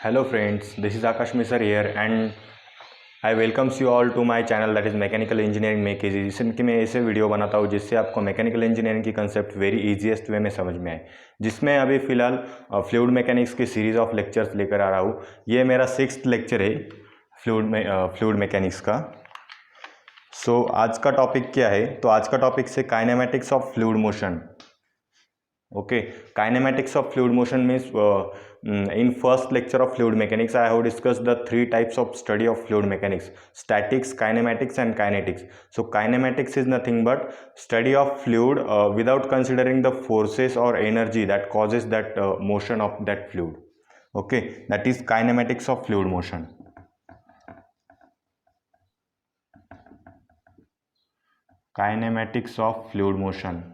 Hello friends, this is Akash Misar here and I welcomes you all to my channel that is Mechanical Engineering Make Easy। जिसमें कि मैं ऐसे video बनाता हूँ जिससे आपको मैकेनिकल इंजीनियरिंग की कंसेप्ट वेरी इजीएस्ट वे में समझ में आए। जिसमें अभी फ़िलहाल फ्लूइड मैकेनिक्स की सीरीज़ ऑफ लेक्चर्स लेकर आ रहा हूँ। ये मेरा 6th लेक्चर है फ्लूइड मैकेनिक्स का। आज का टॉपिक क्या है? तो आज का टॉपिक से kinematics of fluid motion. Kinematics of fluid motion means in first lecture of fluid mechanics I have discussed the three types of study of fluid mechanics: statics, kinematics and kinetics. So kinematics is nothing but study of fluid without considering the forces or energy that causes that motion of that fluid. That is kinematics of fluid motion. Kinematics of fluid motion.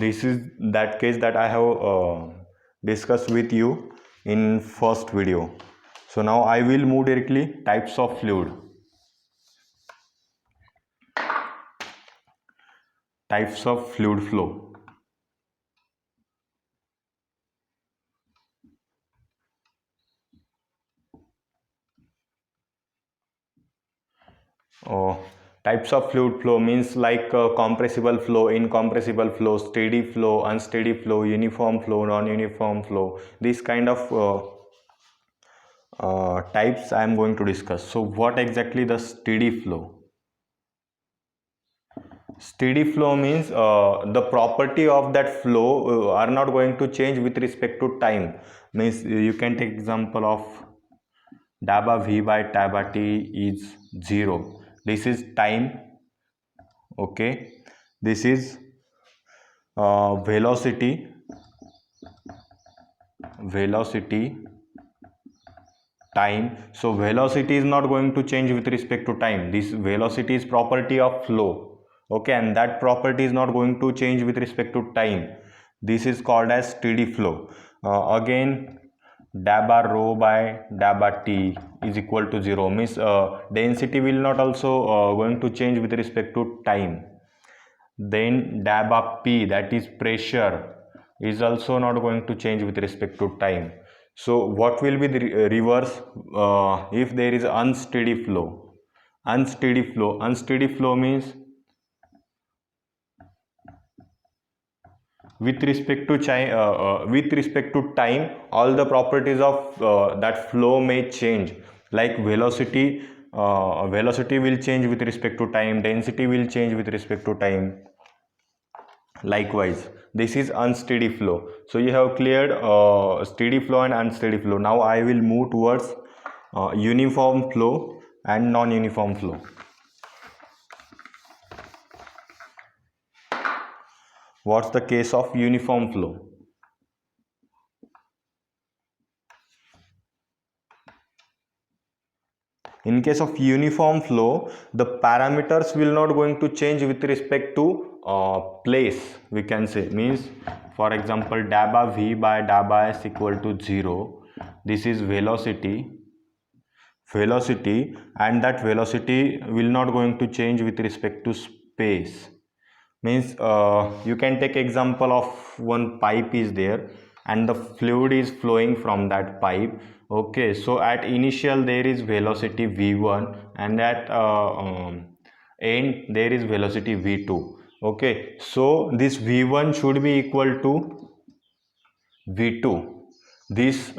This is that case that I have discussed with you in first video. So now I will move directly types of fluid. Types of fluid flow. Types of fluid flow means like compressible flow, incompressible flow, steady flow, unsteady flow, uniform flow, non-uniform flow. This kind of types I am going to discuss. So what exactly the steady flow? Steady flow means the property of that flow are not going to change with respect to time. Means you can take example of dabba v by dabba t is 0. This is time. This is velocity time. So velocity is not going to change with respect to time. This velocity is property of flow, and that property is not going to change with respect to time. This is called as steady flow. Again, dabba rho by dabba t is equal to 0 means density will not also going to change with respect to time. Then dabba p, that is pressure, is also not going to change with respect to time. So what will be the reverse if there is unsteady flow? Unsteady flow means with respect to time, all the properties of that flow may change. Like velocity will change with respect to time, density will change with respect to time. Likewise, this is unsteady flow. So you have cleared steady flow and unsteady flow. Now I will move towards uniform flow and non-uniform flow. What's the case of uniform flow? In case of uniform flow, the parameters will not going to change with respect to place. We can say means, for example, dabba v by dabba s equal to 0. This is velocity, and that velocity will not going to change with respect to space. Means you can take example of one pipe is there and the fluid is flowing from that pipe. So at initial there is velocity v1 and at end there is velocity v2. So this v1 should be equal to v2. This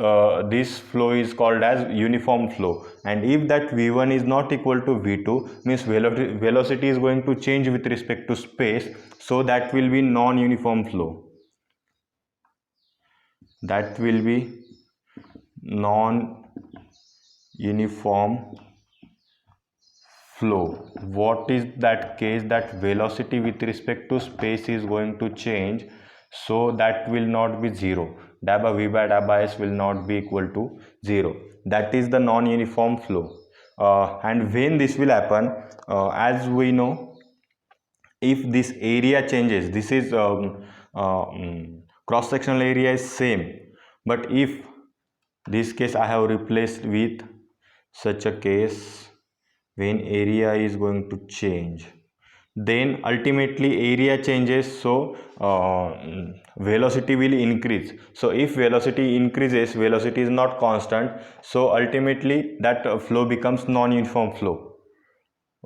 flow is called as uniform flow, and if that v1 is not equal to v2 means velocity is going to change with respect to space, so that will be non-uniform flow. That will be non-uniform flow. What is that case? That velocity with respect to space is going to change, so that will not be 0. Dabba v by dabba s will not be equal to 0. That is the non-uniform flow. And when this will happen, as we know, if this area changes, this is cross-sectional area is same, but if this case I have replaced with such a case when area is going to change, then ultimately area changes, so velocity will increase. So if velocity increases, velocity is not constant, so ultimately that flow becomes non-uniform flow.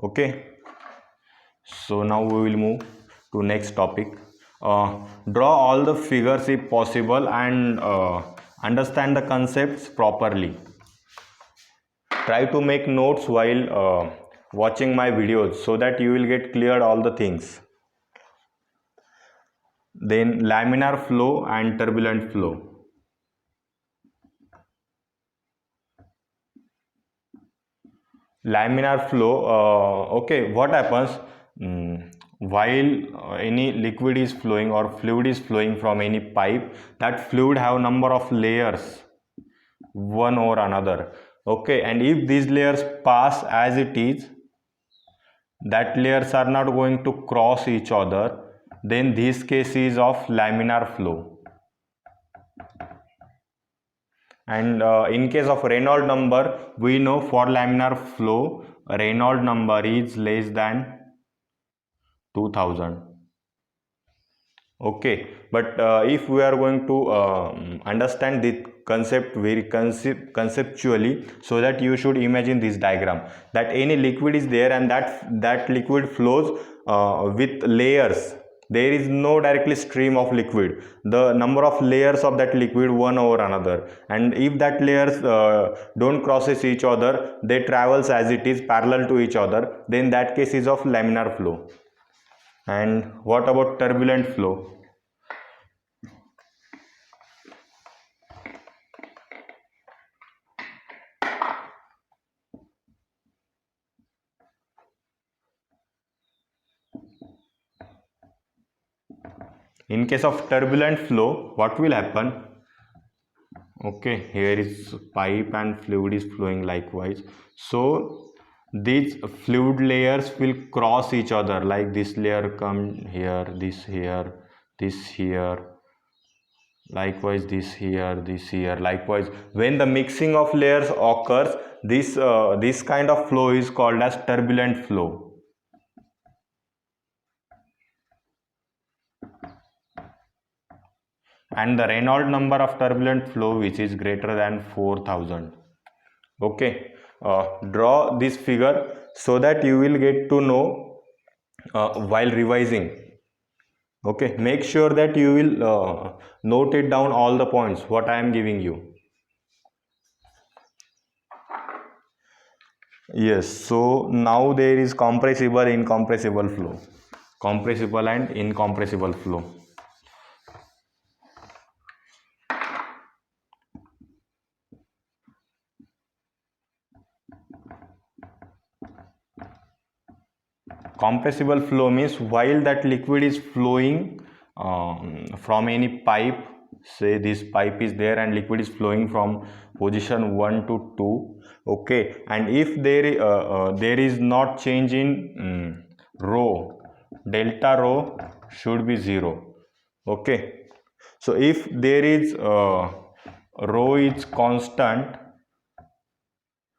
Okay, so now we will move to next topic. Draw all the figures if possible and understand the concepts properly. Try to make notes while watching my videos so that you will get cleared all the things. Then laminar flow and turbulent flow. Laminar flow, okay, what happens while any liquid is flowing or fluid is flowing from any pipe, that fluid have number of layers, one or another. Okay, and if these layers pass as it is, that layers are not going to cross each other, then this case is of laminar flow. And in case of Reynolds number, we know for laminar flow Reynolds number is less than 2000. Okay, but if we are going to understand the concept very conceptually, so that you should imagine this diagram, that any liquid is there and that liquid flows with layers. There is no directly stream of liquid, the number of layers of that liquid one over another, and if that layers don't crosses each other, they travels as it is parallel to each other, then that case is of laminar flow. And what about turbulent flow? In case of turbulent flow, what will happen? Okay, here is pipe and fluid is flowing likewise. So these fluid layers will cross each other, like this layer come here, this here, this here, likewise this here, this here. Likewise, when the mixing of layers occurs, this kind of flow is called as turbulent flow. And the Reynolds number of turbulent flow which is greater than 4000. Okay, draw this figure so that you will get to know while revising. Okay, make sure that you will note it down all the points what I am giving you. Yes, so now there is compressible, incompressible flow, compressible and incompressible flow. Compressible flow means while that liquid is flowing from any pipe, say this pipe is there and liquid is flowing from position 1 to 2, okay, and if there is not change in rho, delta rho should be 0. Okay, so if there is rho is constant,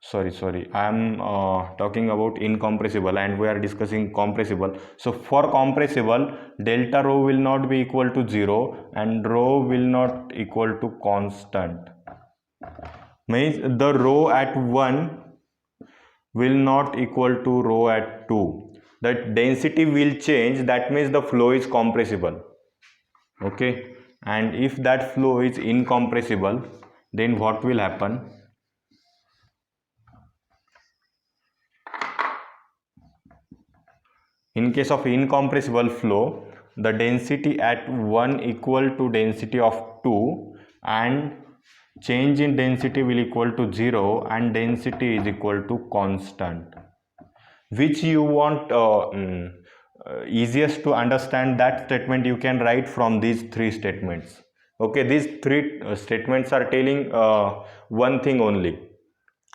sorry, I am talking about incompressible and we are discussing compressible. So for compressible, delta rho will not be equal to 0 and rho will not equal to constant. Means the rho at 1 will not equal to rho at 2. The density will change, that means the flow is compressible. Okay, and if that flow is incompressible, then what will happen? In case of incompressible flow, the density at 1 equal to density of 2 and change in density will equal to 0 and density is equal to constant. Which you want easiest to understand, that statement you can write from these three statements. Okay, these three statements are telling one thing only.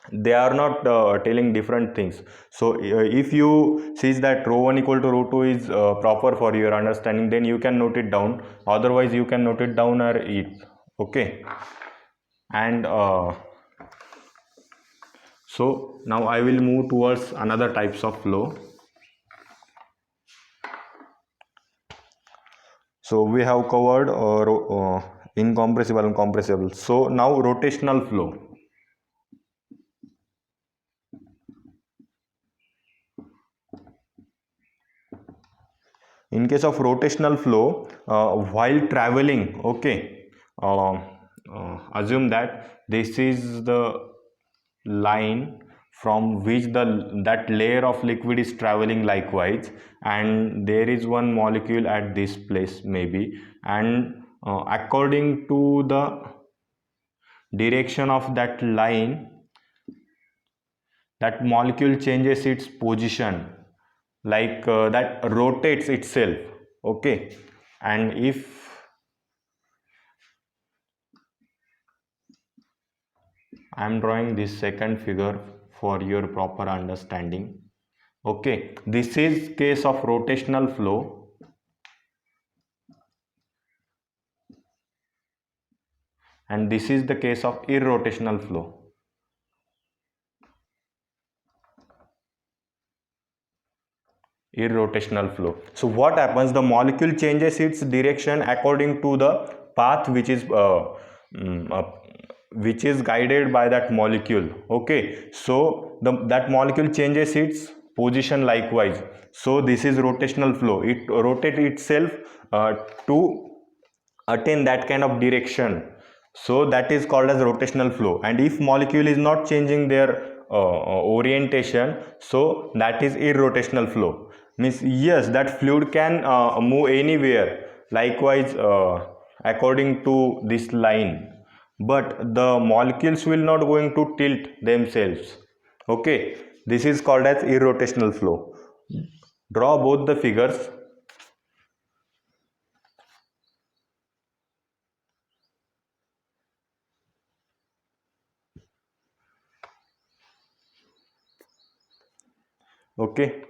They are not telling different things. So if you sees that rho 1 equal to rho 2 is proper for your understanding, then you can note it down, otherwise you can note it down or it. Okay, and so now I will move towards another types of flow. So we have covered incompressible and compressible. So now rotational flow. In case of rotational flow, while traveling, okay, assume that this is the line from which that layer of liquid is traveling likewise, and there is one molecule at this place maybe, and according to the direction of that line, that molecule changes its position, like that rotates itself, okay. And if I am drawing this second figure for your proper understanding, okay, this is case of rotational flow, and this is the case of irrotational flow. Irrotational flow. So what happens, the molecule changes its direction according to the path mm, uh, which is guided by that molecule, okay. So that molecule changes its position likewise. So this is rotational flow, it rotates itself to attain that kind of direction. So that is called as rotational flow. And if molecule is not changing their orientation, so that is irrotational flow. Means yes, that fluid can move anywhere likewise according to this line, but the molecules will not going to tilt themselves, okay. This is called as irrotational flow. Draw both the figures. Okay,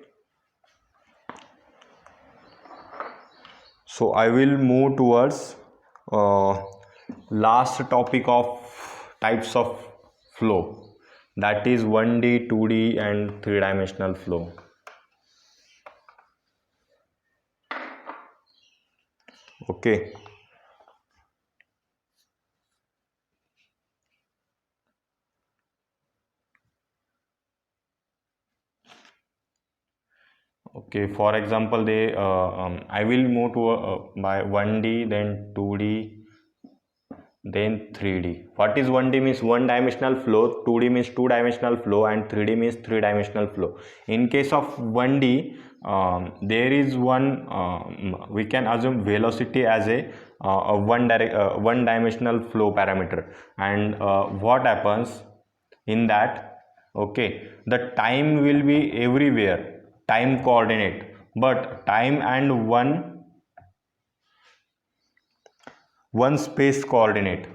so I will move towards uh, last topic of types of flow, that is 1D, 2D and 3-dimensional flow. Okay, okay, for example, I will move to by 1D, then 2D, then 3D. What is 1D? Means one dimensional flow, 2D means two dimensional flow, and 3D means three dimensional flow. In case of 1D, there is one, we can assume velocity as a one dimensional flow parameter. And what happens in that, okay, the time will be everywhere, time coordinate, but time and one space coordinate.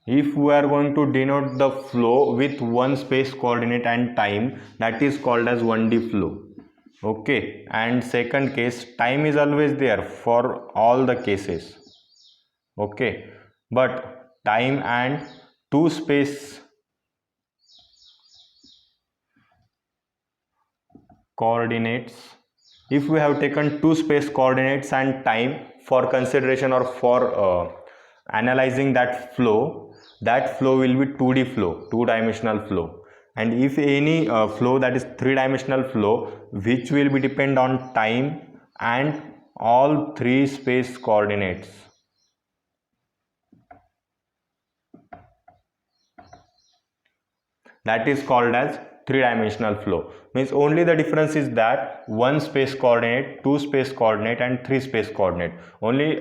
If we are going to denote the flow with one space coordinate and time, that is called as 1D flow, okay. And second case, time is always there for all the cases, okay, but time and two space coordinates, if we have taken two space coordinates and time for consideration or for analyzing that flow will be 2D flow, two-dimensional flow. And if any flow, that is three-dimensional flow, which will be depend on time and all three space coordinates, that is called as three-dimensional flow. Means only the difference is that one space coordinate, two space coordinate and three space coordinate. Only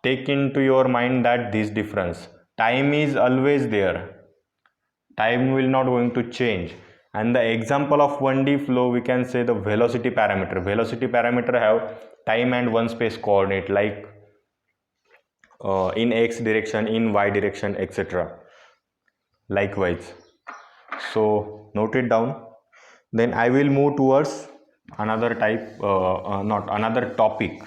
take into your mind that this difference, time is always there, time will not going to change. And the example of 1D flow, we can say the velocity parameter have time and one space coordinate, like in x direction, in y direction, etc. likewise. So note it down. Then I will move towards another type, not another topic.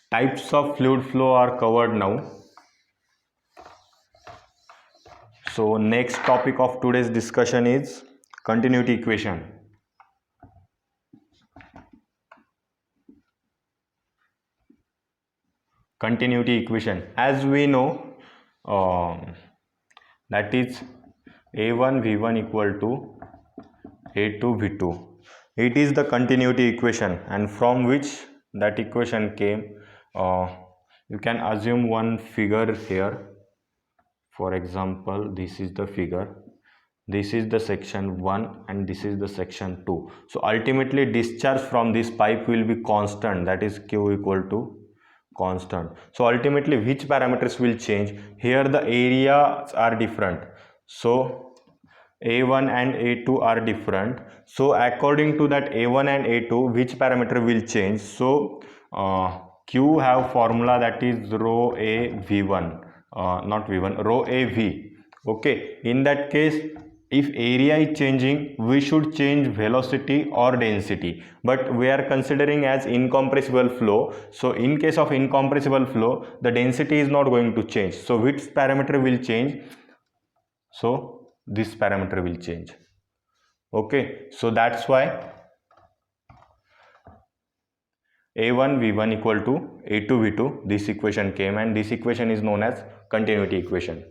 Types of fluid flow are covered now. So next topic of today's discussion is continuity equation. continuity equation, as we know, that is a1 v1 equal to a2 v2. It is the continuity equation, and from which that equation came, you can assume one figure here. For example, this is the figure, this is the section 1 and this is the section 2. So ultimately discharge from this pipe will be constant, that is q equal to constant. So ultimately which parameters will change? Here the areas are different, so a1 and a2 are different. So according to that a1 and a2, which parameter will change? So q have formula, that is rho a v1, not v1, rho a v. Okay, in that case, if area is changing, we should change velocity or density, but we are considering as incompressible flow. So in case of incompressible flow, the density is not going to change. So which parameter will change? So this parameter will change. Okay, so that's why a1 v1 equal to a2 v2, this equation came, and this equation is known as continuity equation.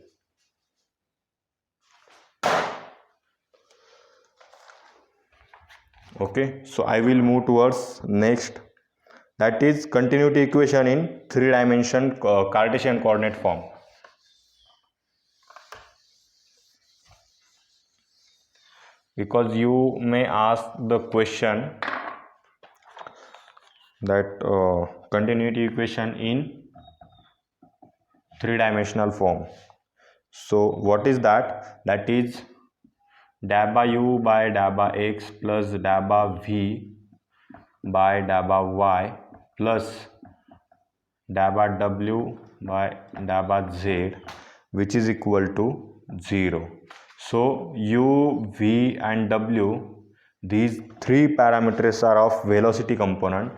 Okay, so I will move towards next, that is continuity equation in 3-dimension Cartesian coordinate form. Because you may ask the question that continuity equation in 3-dimensional form. So what is that? That is dabba u by dabba x plus dabba v by dabba y plus dabba w by dabba z, which is equal to 0. So u, v and w, these three parameters are of velocity component.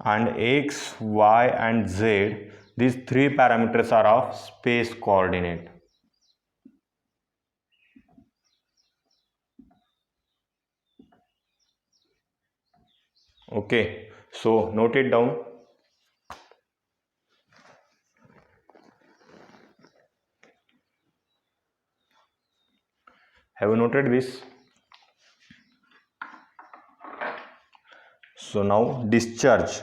And x, y and z, these three parameters are of space coordinate. Okay, so note it down. Have you noted this? So now discharge.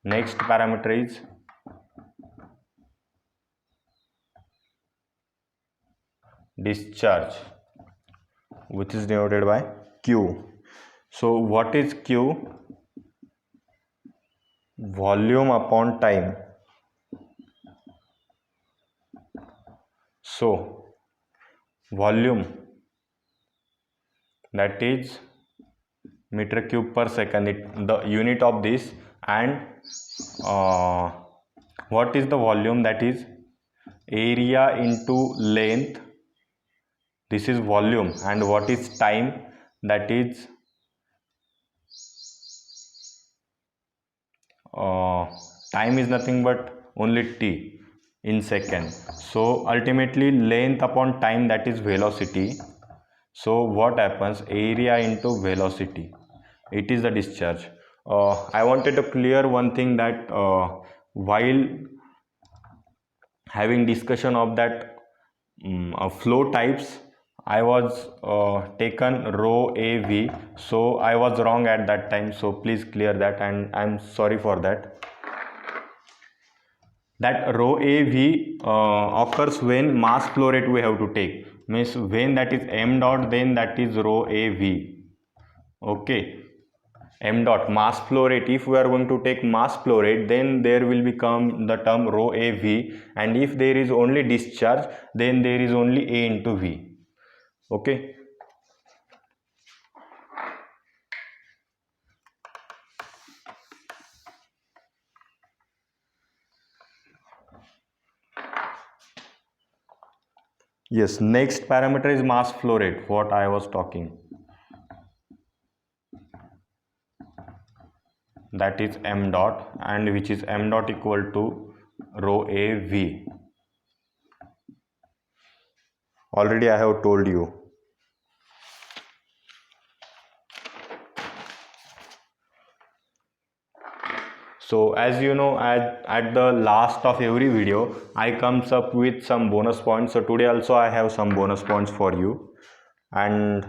Next parameter is discharge, which is denoted by Q. So what is Q? Volume upon time. So volume, that is meter cube per second, the unit of this, and what is the volume? That is area into length, this is volume. And what is time? That is time is nothing but only t in second. So ultimately length upon time, that is velocity. So what happens? Area into velocity, it is the discharge. I wanted to clear one thing, that while having discussion of that flow types, I was taken rho AV, so I was wrong at that time. So please clear that, and I'm sorry for that. That rho AV occurs when mass flow rate we have to take. Means when that is m dot, then that is rho AV. Okay, m dot mass flow rate. If we are going to take mass flow rate, then there will become the term rho AV, and if there is only discharge, then there is only A into V. Okay. Yes, next parameter is mass flow rate, what I was talking. that is m dot, and which is m dot equal to rho a v. Already I have told you. So as you know, at the last of every video I comes up with some bonus points. So today also I have some bonus points for you, and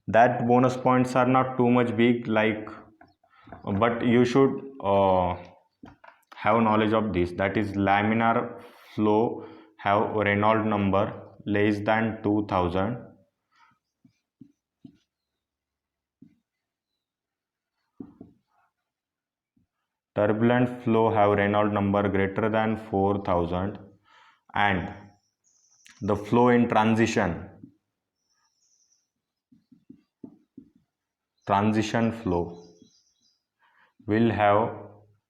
that bonus points are not too much big, like, but you should have knowledge of this. That is, laminar flow have Reynolds number less than 2000. Turbulent flow have Reynolds number greater than 4000, and the flow in transition flow will have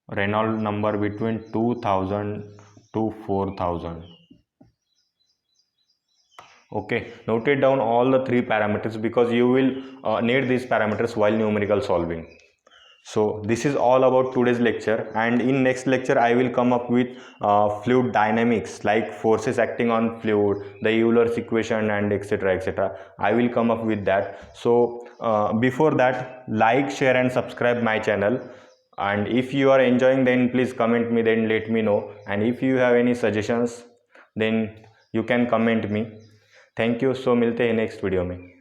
Reynolds number between 2000 to 4000. Okay, note it down all the three parameters, because you will need these parameters while numerical solving. So this is all about today's lecture, and in next lecture I will come up with fluid dynamics, like forces acting on fluid, the Euler's equation, and etc etc. I will come up with that. So before that, like, share and subscribe my channel, and if you are enjoying, then please comment me, then let me know, and if you have any suggestions, then you can comment me. Thank you. So मिलते हैं next video में.